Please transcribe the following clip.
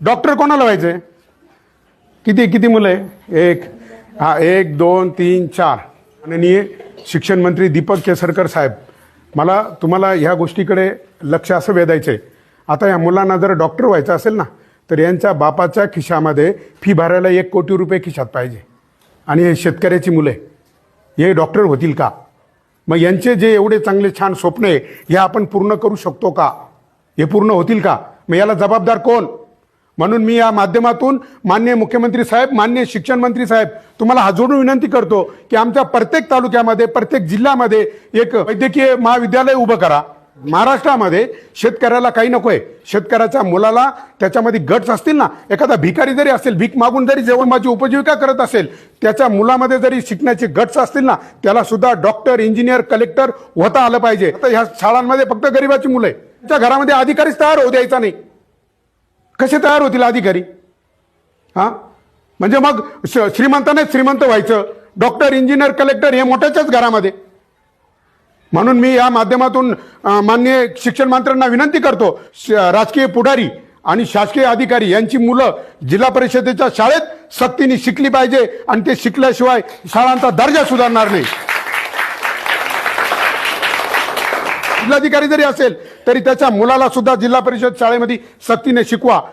Doctor कोणाला व्हायचंय? किती किती मुलं आहे? एक, हा, 1 2 3 4. माननीय शिक्षण मंत्री दीपक केसरकर साहेब, मला तुम्हाला ह्या गोष्टीकडे लक्ष असं वेधायचं आहे. आता या मुलांना जर डॉक्टर व्हायचं असेल ना, तर यांच्या बापाच्या खिशामध्ये फी भरायला 1 कोटी रुपये खिशात पाहिजे. आणि हे शेतकऱ्याची मुलं आहे, हे डॉक्टर होतील का? मग यांचे जे एवढे चांगले छान स्वप्न आहे, हे आपण पूर्ण करू शकतो का? हे पूर्ण होतील का? मग याला जबाबदार कोण? म्हणून मी या माध्यमातून माननीय मुख्यमंत्री साहेब, माननीय शिक्षण मंत्री साहेब, तुम्हाला हात जोडून विनंती करतो की आमच्या प्रत्येक तालुक्यामध्ये, प्रत्येक जिल्ह्यामध्ये एक वैद्यकीय महाविद्यालय उभं करा. महाराष्ट्रामध्ये शेतकऱ्याला काही नकोय. शेतकऱ्याच्या मुलाला त्याच्यामध्ये गट्स असतील ना, एखादा भिकारी जरी असेल, भीक मागून जरी जेवणाची उपजीविका करत असेल, त्याच्या मुलामध्ये जरी शिकण्याचे गट्स असतील ना, त्याला सुद्धा डॉक्टर, इंजिनियर, कलेक्टर होता आलं पाहिजे. आता ह्या शाळांमध्ये फक्त गरिबाची मुलं आहे. त्या घरामध्ये अधिकारीच तयार होऊ द्यायचा नाही. कसे तयार होतील अधिकारी? हा, म्हणजे मग श्रीमंताने श्रीमंत व्हायचं, डॉक्टर, इंजिनियर, कलेक्टर हे मोठ्याच्याच घरामध्ये. म्हणून मी या माध्यमातून माननीय शिक्षण मंत्र्यांना विनंती करतो, राजकीय पुढारी आणि शासकीय अधिकारी यांची मुलं जिल्हा परिषदेच्या शाळेत सक्तीने शिकली पाहिजे, आणि ते शिकल्याशिवाय शाळांचा दर्जा सुधारणार नाही. जिल्हाधिकारी जरी असेल तरी त्याच्या मुलाला सुद्धा जिल्हा परिषद शाळेमध्ये सक्तीने शिकवा.